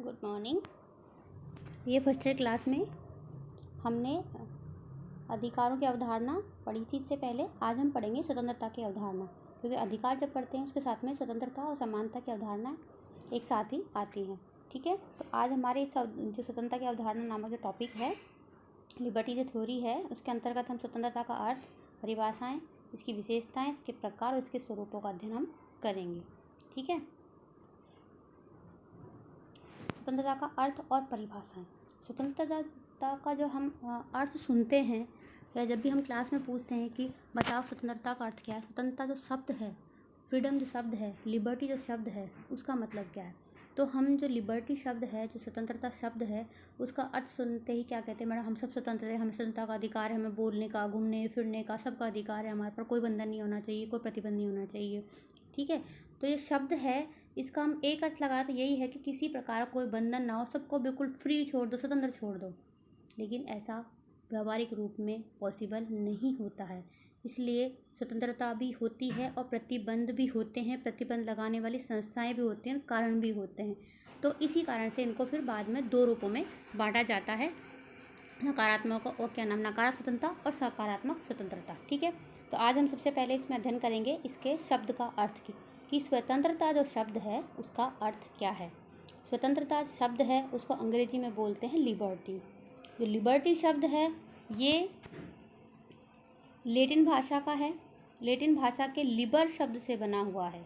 Good morning. ये first year class में हमने अधिकारों की अवधारणा पढ़ी थी। इससे पहले आज हम पढ़ेंगे स्वतंत्रता की अवधारणा, क्योंकि अधिकार जब पढ़ते हैं उसके साथ में स्वतंत्रता और समानता की अवधारणा एक साथ ही आती हैं। ठीक है, तो आज हमारे इस जो स्वतंत्रता की अवधारणा नामक जो टॉपिक है, लिबर्टी जो थ्योरी है, उसके अंतर्गत हम स्वतंत्रता का अर्थ, परिभाषाएँ, इसकी विशेषताएँ, इसके प्रकार और इसके स्वरूपों का अध्ययन हम करेंगे। ठीक है, स्वतंत्रता का अर्थ और परिभाषाएं। स्वतंत्रता का जो हम अर्थ सुनते हैं या जब भी हम क्लास में पूछते हैं कि बताओ स्वतंत्रता का अर्थ क्या है, स्वतंत्रता जो शब्द है, फ्रीडम जो शब्द है, लिबर्टी जो शब्द है, उसका मतलब क्या है, तो हम जो लिबर्टी शब्द है, जो स्वतंत्रता शब्द है, उसका अर्थ सुनते ही क्या कहते हैं, मैडम हम सब स्वतंत्र हैं, हमें स्वतंत्रता का अधिकार है, हमें बोलने का, घूमने फिरने का सबका अधिकार है, हमारे पर कोई बंधन नहीं होना चाहिए, कोई प्रतिबंध नहीं होना चाहिए। ठीक है, तो ये शब्द है, इसका हम एक अर्थ लगाए तो यही है कि किसी प्रकार कोई बंधन ना हो, सबको बिल्कुल फ्री छोड़ दो, स्वतंत्र छोड़ दो। लेकिन ऐसा व्यावहारिक रूप में पॉसिबल नहीं होता है, इसलिए स्वतंत्रता भी होती है और प्रतिबंध भी होते हैं, प्रतिबंध लगाने वाली संस्थाएं भी होती हैं, कारण भी होते हैं। तो इसी कारण से इनको फिर बाद में दो रूपों में बांटा जाता है, नकारात्मक और क्या नाम, नकारात्मक स्वतंत्रता और सकारात्मक स्वतंत्रता। ठीक है, तो आज हम सबसे पहले इसमें अध्ययन करेंगे इसके शब्द का अर्थ की, कि स्वतंत्रता जो शब्द है उसका अर्थ क्या है। स्वतंत्रता शब्द है उसको अंग्रेजी में बोलते हैं लिबर्टी। जो लिबर्टी शब्द है ये लैटिन भाषा का है, लैटिन भाषा के लिबर शब्द से बना हुआ है,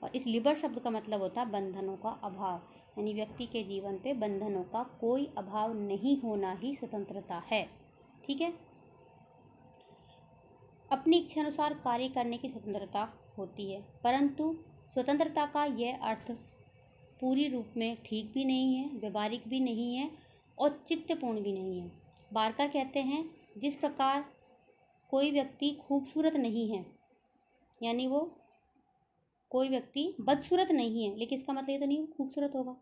और इस लिबर शब्द का मतलब होता है बंधनों का अभाव, यानी व्यक्ति के जीवन पे बंधनों का कोई अभाव नहीं होना ही स्वतंत्रता है। ठीक है, अपनी इच्छा अनुसार कार्य करने की स्वतंत्रता होती है, परंतु स्वतंत्रता का यह अर्थ पूरी रूप में ठीक भी नहीं है, व्यवहारिक भी नहीं है और चित्तपूर्ण भी नहीं है। बारकर कहते हैं, जिस प्रकार कोई व्यक्ति खूबसूरत नहीं है, यानी वो कोई व्यक्ति बदसूरत नहीं है, लेकिन इसका मतलब ये तो नहीं खूबसूरत होगा।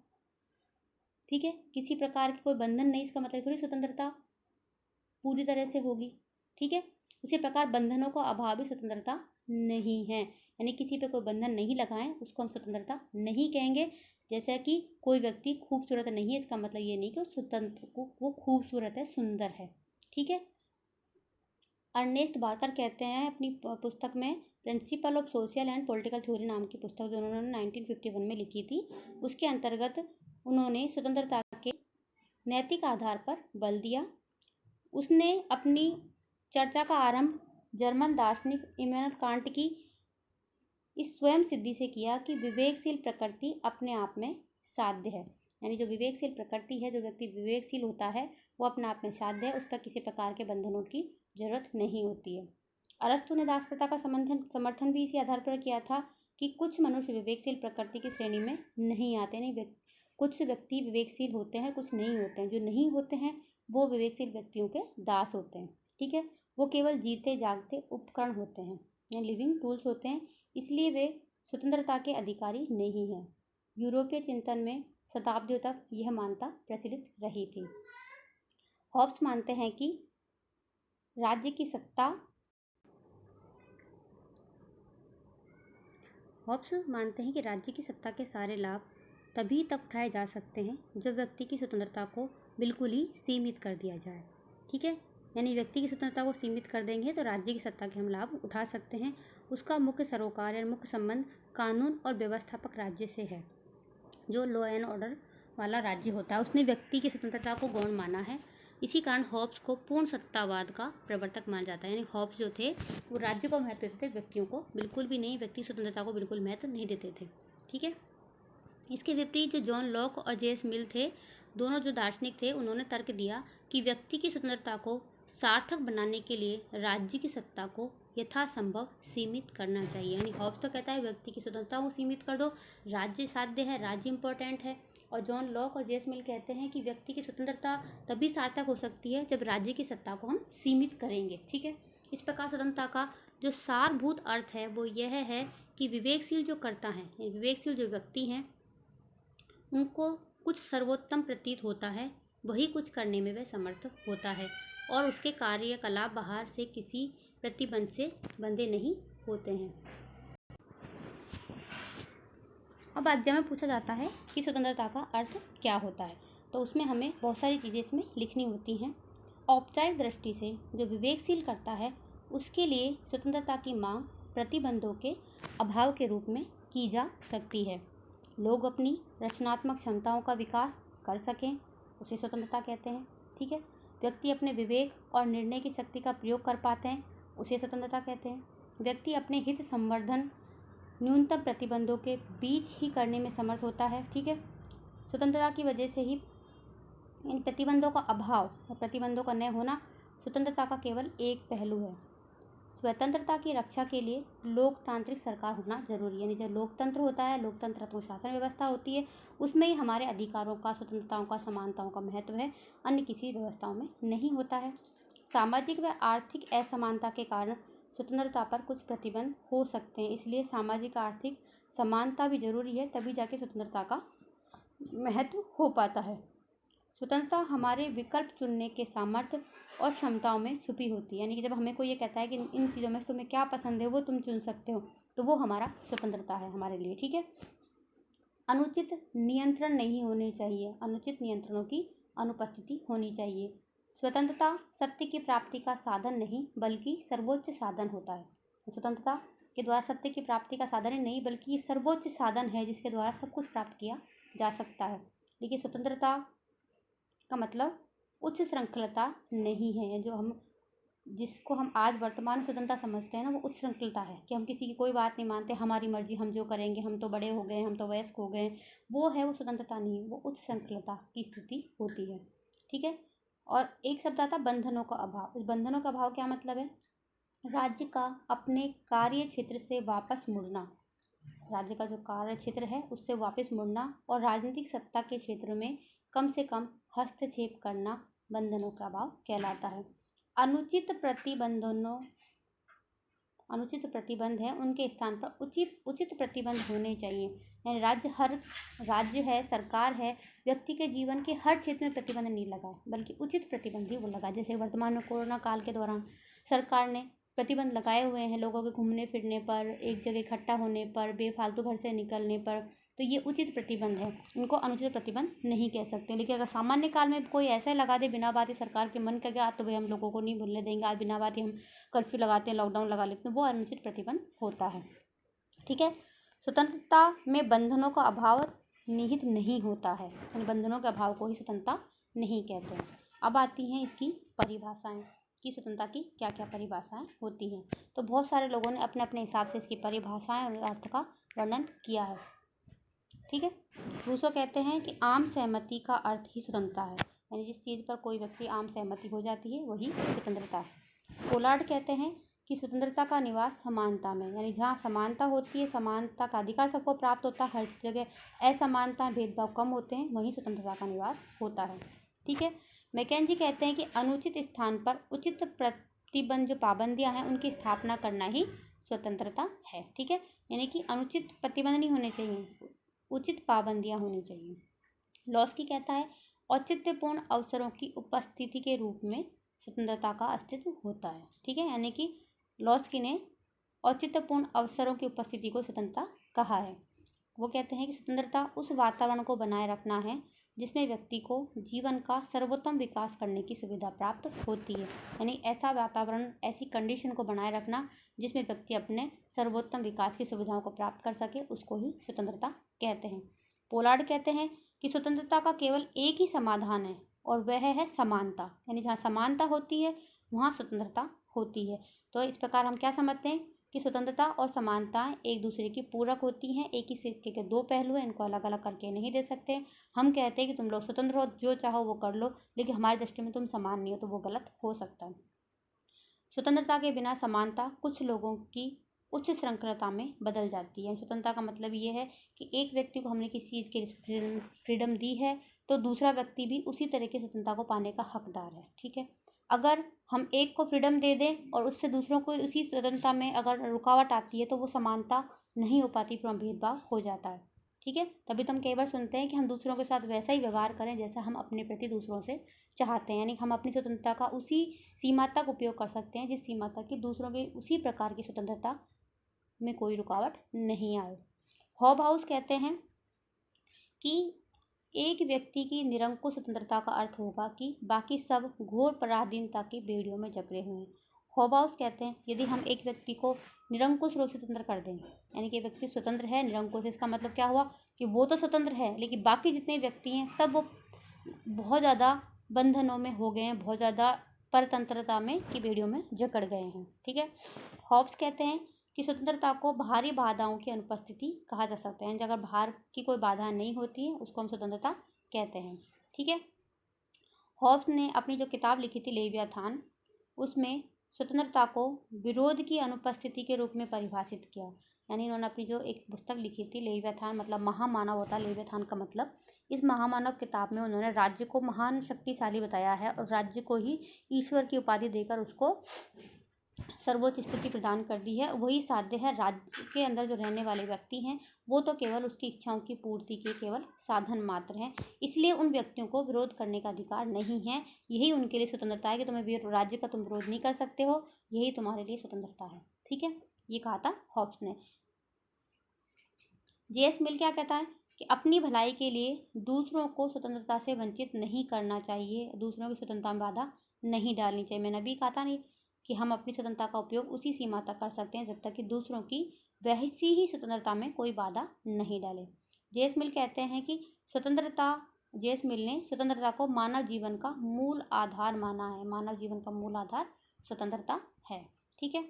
ठीक है, किसी प्रकार की कोई बंधन नहीं, इसका मतलब थोड़ी स्वतंत्रता पूरी तरह से होगी। ठीक है, उसी प्रकार बंधनों का अभाव भी स्वतंत्रता नहीं है, यानी किसी पे कोई बंधन नहीं लगाएं उसको हम स्वतंत्रता नहीं कहेंगे। जैसे कि कोई व्यक्ति खूबसूरत नहीं है, इसका मतलब ये नहीं कि स्वतंत्र वो खूबसूरत है, सुंदर है। ठीक है, अर्नेस्ट बारकर कहते हैं अपनी पुस्तक में principle of social and political theory नाम की पुस्तक जो उन्होंने 1951 में लिखी थी, उसके अंतर्गत उन्होंने स्वतंत्रता के नैतिक आधार पर बल दिया। उसने अपनी चर्चा का आरंभ जर्मन दार्शनिक इमैनुएल कांट की इस स्वयं सिद्धि से किया कि विवेकशील प्रकृति अपने आप में साध्य है, यानी जो विवेकशील प्रकृति है, जो व्यक्ति विवेकशील होता है वो अपने आप में साध्य है, उस पर किसी प्रकार के बंधनों की जरूरत नहीं होती है। अरस्तु ने दास प्रथा का समर्थन भी इसी आधार पर किया था कि कुछ मनुष्य विवेकशील प्रकृति की श्रेणी में नहीं आते, नहीं कुछ व्यक्ति विवेकशील होते हैं, कुछ नहीं होते हैं। जो नहीं होते हैं वो विवेकशील व्यक्तियों के दास होते हैं। ठीक है, वो केवल जीते जागते उपकरण होते हैं, या लिविंग टूल्स होते हैं, इसलिए वे स्वतंत्रता के अधिकारी नहीं हैं। यूरोपीय चिंतन में शताब्दियों तक यह मान्यता प्रचलित रही थी। हॉब्स मानते हैं कि राज्य की सत्ता के सारे लाभ तभी तक उठाए जा सकते हैं जब व्यक्ति की स्वतंत्रता को बिल्कुल ही सीमित कर दिया जाए। ठीक है, यानी व्यक्ति की स्वतंत्रता को सीमित कर देंगे तो राज्य की सत्ता के हम लाभ उठा सकते हैं। उसका मुख्य सरोकार या मुख्य संबंध कानून और व्यवस्थापक राज्य से है। जो लॉ एंड ऑर्डर वाला राज्य होता है उसने व्यक्ति की स्वतंत्रता को गौण माना है। इसी कारण हॉब्स को पूर्ण सत्तावाद का प्रवर्तक माना जाता है, यानी हॉब्स जो थे वो राज्य को महत्व देते थे, व्यक्तियों को बिल्कुल भी नहीं, व्यक्ति स्वतंत्रता को बिल्कुल महत्व नहीं देते थे। ठीक है, इसके विपरीत जो जॉन लॉक और जेम्स मिल थे, दोनों जो दार्शनिक थे, उन्होंने तर्क दिया कि व्यक्ति की स्वतंत्रता को सार्थक बनाने के लिए राज्य की सत्ता को यथासंभव सीमित करना चाहिए। यानी हॉब्स तो कहता है व्यक्ति की स्वतंत्रता को सीमित कर दो, राज्य साध्य है, राज्य इंपॉर्टेंट है, और जॉन लॉक और जेम्स मिल कहते हैं कि व्यक्ति की स्वतंत्रता तभी सार्थक हो सकती है जब राज्य की सत्ता को हम सीमित करेंगे। ठीक है, इस प्रकार स्वतंत्रता का जो सारभूत अर्थ है वो यह है कि विवेकशील जो करता है, विवेकशील जो व्यक्ति हैं, उनको कुछ सर्वोत्तम प्रतीत होता है, वही कुछ करने में वह समर्थ होता है, और उसके कार्यकलाप बाहर से किसी प्रतिबंध से बंधे नहीं होते हैं। अब एग्जाम में पूछा जाता है कि स्वतंत्रता का अर्थ क्या होता है, तो उसमें हमें बहुत सारी चीज़ें इसमें लिखनी होती हैं। औपचारिक दृष्टि से जो विवेकशील करता है उसके लिए स्वतंत्रता की मांग प्रतिबंधों के अभाव के रूप में की जा सकती है। लोग अपनी रचनात्मक क्षमताओं का विकास कर सकें, उसे स्वतंत्रता कहते हैं। ठीक है। व्यक्ति अपने विवेक और निर्णय की शक्ति का प्रयोग कर पाते हैं, उसे स्वतंत्रता कहते हैं। व्यक्ति अपने हित संवर्धन न्यूनतम प्रतिबंधों के बीच ही करने में समर्थ होता है। ठीक है। स्वतंत्रता की वजह से ही इन प्रतिबंधों का अभाव या प्रतिबंधों का न होना स्वतंत्रता का केवल एक पहलू है। स्वतंत्रता की रक्षा के लिए लोकतांत्रिक सरकार होना जरूरी है। यानी जब लोकतंत्र होता है, लोकतंत्र तो शासन व्यवस्था होती है, उसमें ही हमारे अधिकारों का, स्वतंत्रताओं का, समानताओं का महत्व है, अन्य किसी व्यवस्थाओं में नहीं होता है। सामाजिक व आर्थिक असमानता के कारण स्वतंत्रता पर कुछ प्रतिबंध हो सकते हैं, इसलिए सामाजिक आर्थिक समानता भी जरूरी है, तभी जाके स्वतंत्रता का महत्व हो पाता है। स्वतंत्रता हमारे विकल्प चुनने के सामर्थ्य और क्षमताओं में छुपी होती है। यानी कि जब हमें कोई ये कहता है कि इन चीज़ों में तुम्हें क्या पसंद है वो तुम चुन सकते हो, तो वो हमारा स्वतंत्रता है हमारे लिए। ठीक है। अनुचित नियंत्रण नहीं होने चाहिए, अनुचित नियंत्रणों की अनुपस्थिति होनी चाहिए। स्वतंत्रता सत्य की प्राप्ति का साधन नहीं बल्कि सर्वोच्च साधन होता है। स्वतंत्रता के द्वारा सत्य की प्राप्ति का साधन ही नहीं बल्कि ये सर्वोच्च साधन है जिसके द्वारा सब कुछ प्राप्त किया जा सकता है। देखिए, स्वतंत्रता का मतलब उच्च श्रृंखलता नहीं है। जिसको हम आज वर्तमान स्वतंत्रता समझते हैं ना, वो उच्च श्रृंखलता है कि हम किसी की कोई बात नहीं मानते, हमारी मर्जी, हम जो करेंगे, हम तो बड़े हो गए, हम तो वयस्क हो गए, वो है वो स्वतंत्रता नहीं, वो उच्च श्रृंखलता की स्थिति होती है। ठीक है। और एक शब्द आता बंधनों का अभाव। इस बंधनों का अभाव क्या मतलब है? राज्य का अपने कार्य क्षेत्र से वापस मुड़ना, राज्य का जो कार्य क्षेत्र है उससे वापस मुड़ना और राजनीतिक सत्ता के क्षेत्र में कम से कम हस्तक्षेप करना बंधनों का अभाव कहलाता है। अनुचित प्रतिबंध है, उनके स्थान पर उचित प्रतिबंध होने चाहिए। यानी राज्य है, सरकार है, व्यक्ति के जीवन के हर क्षेत्र में प्रतिबंध नहीं लगाए बल्कि उचित प्रतिबंध ही वो लगाए। जैसे वर्तमान में कोरोना काल के दौरान सरकार ने प्रतिबंध लगाए हुए हैं लोगों के घूमने फिरने पर, एक जगह इकट्ठा होने पर, बेफालतू घर से निकलने पर, तो ये उचित प्रतिबंध है, इनको अनुचित प्रतिबंध नहीं कह सकते। लेकिन अगर सामान्य काल में कोई ऐसा लगा दे बिना बात ही, सरकार के मन कर गया तो भाई हम लोगों को नहीं भूलने देंगे, आज बिना बात ही हम कर्फ्यू लगाते हैं, लॉकडाउन लगा लेते हैं, वो अनुचित प्रतिबंध होता है। ठीक है। स्वतंत्रता में बंधनों का अभाव निहित नहीं होता है, यानी बंधनों के अभाव को ही स्वतंत्रता नहीं कहते हैं। अब आती हैं इसकी परिभाषाएं कि स्वतंत्रता की क्या क्या परिभाषाएं होती हैं। तो बहुत सारे लोगों ने अपने अपने हिसाब से इसकी परिभाषाएं और अर्थ का वर्णन किया है। ठीक है। रूसो कहते हैं कि आम सहमति का अर्थ ही स्वतंत्रता है, यानी जिस चीज़ पर कोई व्यक्ति आम सहमति हो जाती है वही स्वतंत्रता है। पोलार्ड कहते हैं कि स्वतंत्रता का निवास समानता में, यानी जहाँ समानता होती है, समानता का अधिकार सबको प्राप्त होता है, हर जगह असमानता, भेदभाव कम होते हैं, वहीं स्वतंत्रता का निवास होता है। ठीक है। मैकेंजी कहते हैं कि अनुचित स्थान पर उचित प्रतिबंध, जो पाबंदियां हैं, उनकी स्थापना करना ही स्वतंत्रता है। ठीक है। यानी कि अनुचित प्रतिबंध नहीं होने चाहिए, उचित पाबंदियां होनी चाहिए। लॉस्की कहता है औचित्यपूर्ण अवसरों की उपस्थिति के रूप में स्वतंत्रता का अस्तित्व होता है। ठीक है। यानी कि लॉस्की ने औचित्यपूर्ण अवसरों की उपस्थिति को स्वतंत्रता कहा है। वो कहते हैं कि स्वतंत्रता उस वातावरण को बनाए रखना है जिसमें व्यक्ति को जीवन का सर्वोत्तम विकास करने की सुविधा प्राप्त होती है। यानी ऐसा वातावरण, ऐसी कंडीशन को बनाए रखना जिसमें व्यक्ति अपने सर्वोत्तम विकास की सुविधाओं को प्राप्त कर सके, उसको ही स्वतंत्रता कहते हैं। पोलार्ड कहते हैं कि स्वतंत्रता का केवल एक ही समाधान है और वह है समानता, यानी जहाँ समानता होती है वहाँ स्वतंत्रता होती है। तो इस प्रकार हम क्या समझते हैं कि स्वतंत्रता और समानताएं एक दूसरे की पूरक होती हैं, एक ही सिक्के के दो पहलू हैं, इनको अलग अलग करके नहीं दे सकते। हम कहते हैं कि तुम लोग स्वतंत्र हो, जो चाहो वो कर लो, लेकिन हमारी दृष्टि में तुम समान नहीं हो, तो वो गलत हो सकता है। स्वतंत्रता के बिना समानता कुछ लोगों की उच्च श्रृंखलता में बदल जाती है। स्वतंत्रता का मतलब ये है कि एक व्यक्ति को हमने किसी चीज़ की फ्रीडम दी है तो दूसरा व्यक्ति भी उसी तरह की स्वतंत्रता को पाने का हकदार है। ठीक है। अगर हम एक को फ्रीडम दे दें और उससे दूसरों को उसी स्वतंत्रता में अगर रुकावट आती है तो वो समानता नहीं हो पाती, फिर भेदभाव हो जाता है। ठीक है। तभी तो हम कई बार सुनते हैं कि हम दूसरों के साथ वैसा ही व्यवहार करें जैसा हम अपने प्रति दूसरों से चाहते हैं, यानी हम अपनी स्वतंत्रता का उसी सीमा तक उपयोग कर सकते हैं जिस सीमा तक कि दूसरों के उसी प्रकार की स्वतंत्रता में कोई रुकावट नहीं आए। हॉबहाउस कहते हैं कि एक व्यक्ति की निरंकुश स्वतंत्रता का अर्थ होगा कि बाकी सब घोर पराधीनता की बेड़ियों में जकड़े हुए हैं। हॉबाउस कहते हैं यदि हम एक व्यक्ति को निरंकुश रूप से स्वतंत्र कर दें, यानी कि व्यक्ति स्वतंत्र है निरंकुश, इसका मतलब क्या हुआ कि वो तो स्वतंत्र है लेकिन बाकी जितने व्यक्ति हैं सब वो बहुत ज़्यादा बंधनों में हो गए हैं, बहुत ज़्यादा परतंत्रता में की बेड़ियों में जकड़ गए हैं। ठीक है। हॉब्स कहते हैं कि स्वतंत्रता को बाहरी बाधाओं की अनुपस्थिति कहा जा सकता है, अगर बाहर की कोई बाधा नहीं होती है उसको हम स्वतंत्रता कहते हैं। ठीक है। हॉब्स ने अपनी जो किताब लिखी थी लेवियाथान, उसमें स्वतंत्रता को विरोध की अनुपस्थिति के रूप में परिभाषित किया। यानी इन्होंने अपनी जो एक पुस्तक लिखी थी लेवियाथान, मतलब महामानव होता है लेवियाथान का मतलब, इस महामानव किताब में उन्होंने राज्य को महान शक्तिशाली बताया है और राज्य को ही ईश्वर की उपाधि देकर उसको सर्वोच्च स्थिति प्रदान कर दी है। वही साध्य है, राज्य के अंदर जो रहने वाले व्यक्ति हैं वो तो केवल उसकी इच्छाओं की पूर्ति के केवल साधन मात्र हैं, इसलिए उन व्यक्तियों को विरोध करने का अधिकार नहीं है। यही उनके लिए स्वतंत्रता है कि तुम्हें राज्य का तुम विरोध नहीं कर सकते हो, यही तुम्हारे लिए स्वतंत्रता है। ठीक है, ये कहा था हॉब्स ने। जे.एस. मिल क्या कहता है कि अपनी भलाई के लिए दूसरों को स्वतंत्रता से वंचित नहीं करना चाहिए, दूसरों की स्वतंत्रता में बाधा नहीं डालनी चाहिए। मैंने अभी कहा था नहीं कि हम अपनी स्वतंत्रता का उपयोग उसी सीमा तक कर सकते हैं जब तक कि दूसरों की वैसी ही स्वतंत्रता में कोई बाधा नहीं डाले। जे.एस. मिल कहते हैं कि जे.एस. मिल ने स्वतंत्रता को मानव जीवन का मूल आधार माना है। मानव जीवन का मूल आधार स्वतंत्रता है। ठीक है।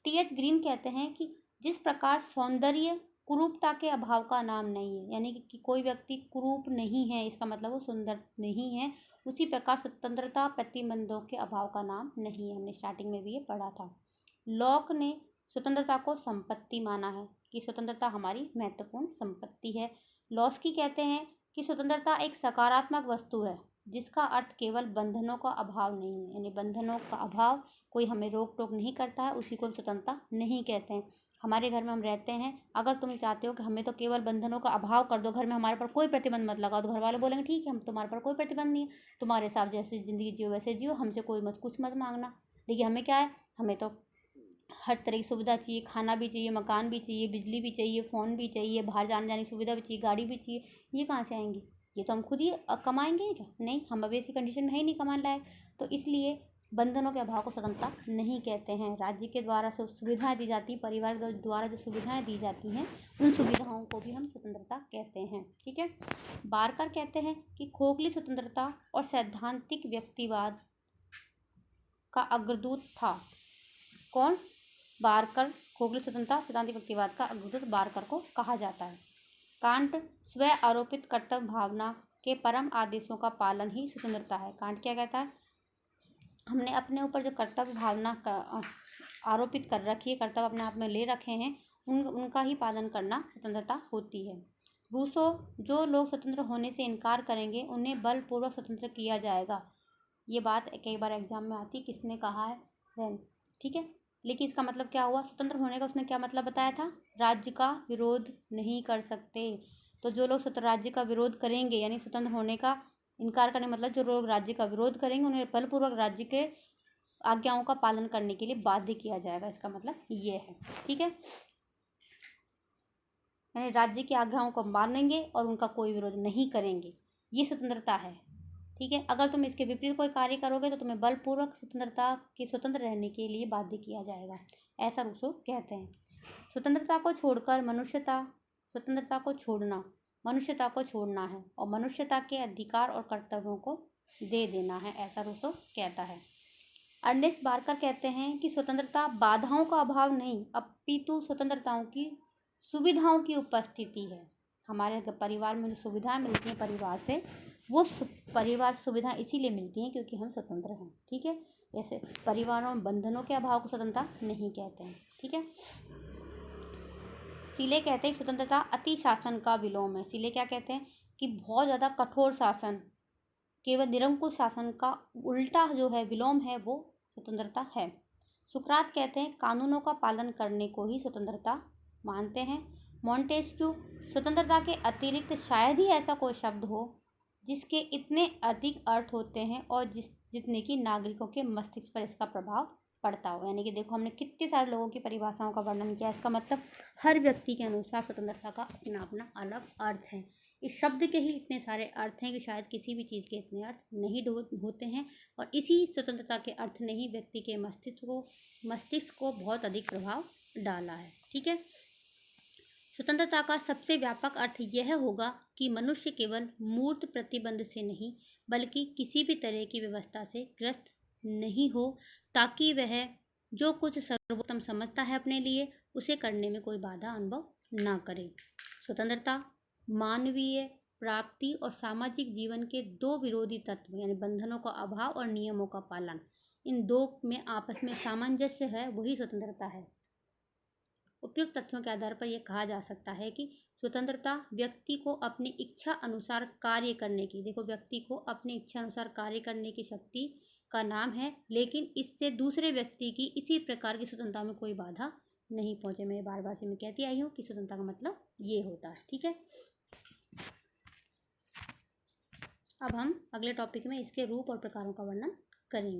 टी.एच. ग्रीन कहते हैं कि जिस प्रकार सौंदर्य कुरूपता के अभाव का नाम नहीं है, यानी कि कोई व्यक्ति कुरूप नहीं है इसका मतलब वो सुंदर नहीं है, उसी प्रकार स्वतंत्रता प्रतिबंधों के अभाव का नाम नहीं है। हमने स्टार्टिंग में भी ये पढ़ा था। लॉक ने स्वतंत्रता को संपत्ति माना है कि स्वतंत्रता हमारी महत्वपूर्ण संपत्ति है। लॉस्की कहते हैं कि स्वतंत्रता एक सकारात्मक वस्तु है जिसका अर्थ केवल बंधनों का अभाव नहीं है, यानी बंधनों का अभाव, कोई हमें रोक टोक नहीं करता है, उसी को स्वतंत्रता नहीं कहते हैं। हमारे घर में हम रहते हैं, अगर तुम चाहते हो कि हमें तो केवल बंधनों का अभाव कर दो, घर में हमारे पर कोई प्रतिबंध मत लगाओ, तो घर वाले बोलेंगे ठीक है, हम तुम्हारे पर कोई प्रतिबंध नहीं है, तुम्हारे साथ जैसे ज़िंदगी जियो वैसे जियो, हमसे कोई मत कुछ मत मांगना। देखिए हमें क्या है, हमें तो हर तरह की सुविधा चाहिए, खाना भी चाहिए, मकान भी चाहिए, बिजली भी चाहिए, फ़ोन भी चाहिए, बाहर जाने जाने की सुविधा भी चाहिए, गाड़ी भी चाहिए। ये कहाँ से आएंगी? ये तो हम खुद ही कमाएंगे क्या? नहीं, हम अभी ऐसी कंडीशन में है ही नहीं कमाने लायक। तो इसलिए बंधनों के अभाव को स्वतंत्रता नहीं कहते हैं। राज्य के द्वारा सुविधाएं दी जाती, परिवार द्वारा जो सुविधाएं दी जाती हैं उन सुविधाओं को भी हम स्वतंत्रता कहते हैं। ठीक है। बारकर कहते हैं कि खोखली स्वतंत्रता और सैद्धांतिक व्यक्तिवाद का अग्रदूत था। कौन? बारकर। खोखली स्वतंत्रता सैद्धांतिक व्यक्तिवाद का अग्रदूत बारकर को कहा जाता है। कांट स्व आरोपित कर्तव्य भावना के परम आदेशों का पालन ही स्वतंत्रता है। कांट क्या कहता है? हमने अपने ऊपर जो कर्तव्य भावना आरोपित कर रखी है, कर्तव्य अपने आप में ले रखे हैं, उनका ही पालन करना स्वतंत्रता होती है। रूसो, जो लोग स्वतंत्र होने से इनकार करेंगे उन्हें बलपूर्वक स्वतंत्र किया जाएगा। ये बात कई बार एग्जाम में आती, किसने कहा है? रेन। ठीक है। लेकिन इसका मतलब क्या हुआ? स्वतंत्र होने का उसने क्या मतलब बताया था? राज्य का विरोध नहीं कर सकते। तो जो लोग राज्य का विरोध करेंगे, यानी स्वतंत्र होने का इनकार करने मतलब जो लोग राज्य का विरोध करेंगे उन्हें बलपूर्वक राज्य के आज्ञाओं का पालन करने के लिए बाध्य किया जाएगा। इसका मतलब ये है। ठीक है। यानी राज्य की आज्ञाओं को मानेंगे और उनका कोई विरोध नहीं करेंगे, ये स्वतंत्रता है। ठीक है। अगर तुम इसके विपरीत कोई कार्य करोगे तो तुम्हें बलपूर्वक स्वतंत्र रहने के लिए बाध्य किया जाएगा, ऐसा रूसो कहते हैं। स्वतंत्रता को छोड़कर स्वतंत्रता को छोड़ना मनुष्यता को छोड़ना है और मनुष्यता के अधिकार और कर्तव्यों को दे देना है, ऐसा रूसो कहता है। अर्नेस्ट बारकर कहते हैं कि स्वतंत्रता बाधाओं का अभाव नहीं, अपितु स्वतंत्रताओं की सुविधाओं की उपस्थिति है। हमारे परिवार में जो सुविधाएं मिलती हैं परिवार से, वो परिवार सुविधाएं इसीलिए मिलती हैं क्योंकि हम स्वतंत्र हैं। ठीक है। जैसे परिवारों में बंधनों के अभाव को स्वतंत्रता नहीं कहते हैं। ठीक है। सीले कहते हैं स्वतंत्रता अति शासन का विलोम है। सीले क्या कहते हैं कि बहुत ज़्यादा कठोर शासन, केवल निरंकुश शासन का उल्टा जो है, विलोम है, वो स्वतंत्रता है। सुकरात कहते हैं कानूनों का पालन करने को ही स्वतंत्रता मानते हैं। मॉन्टेस्क्यू, स्वतंत्रता के अतिरिक्त शायद ही ऐसा कोई शब्द हो जिसके इतने अधिक अर्थ होते हैं और जितने की नागरिकों के मस्तिष्क पर इसका प्रभाव पड़ता हो। यानी कि देखो हमने कितने सारे लोगों की परिभाषाओं का वर्णन किया, इसका मतलब हर व्यक्ति के अनुसार स्वतंत्रता का अपना अपना अलग अर्थ है। इस शब्द के ही इतने सारे अर्थ हैं कि शायद किसी भी चीज़ के इतने अर्थ नहीं होते हैं, और इसी स्वतंत्रता के अर्थ ने ही व्यक्ति के मस्तिष्क को बहुत अधिक प्रभाव डाला है। ठीक है, स्वतंत्रता का सबसे व्यापक अर्थ यह होगा कि मनुष्य केवल मूर्त प्रतिबंध से नहीं बल्कि किसी भी तरह की व्यवस्था से ग्रस्त नहीं हो, ताकि वह जो कुछ सर्वोत्तम समझता है अपने लिए उसे करने में कोई बाधा अनुभव ना करे। स्वतंत्रता मानवीय प्राप्ति और सामाजिक जीवन के दो विरोधी तत्व यानी बंधनों का अभाव और नियमों का पालन, इन दो में आपस में सामंजस्य है, वही स्वतंत्रता है। उपयुक्त तथ्यों के आधार पर यह कहा जा सकता है कि स्वतंत्रता व्यक्ति को अपनी इच्छा अनुसार कार्य करने की, देखो व्यक्ति को अपनी इच्छा अनुसार कार्य करने की शक्ति का नाम है, लेकिन इससे दूसरे व्यक्ति की इसी प्रकार की स्वतंत्रता में कोई बाधा नहीं पहुंचे। मैं बार बार से मैं कहती आई हूँ कि स्वतंत्रता का मतलब ये होता है। ठीक है, अब हम अगले टॉपिक में इसके रूप और प्रकारों का वर्णन करेंगे।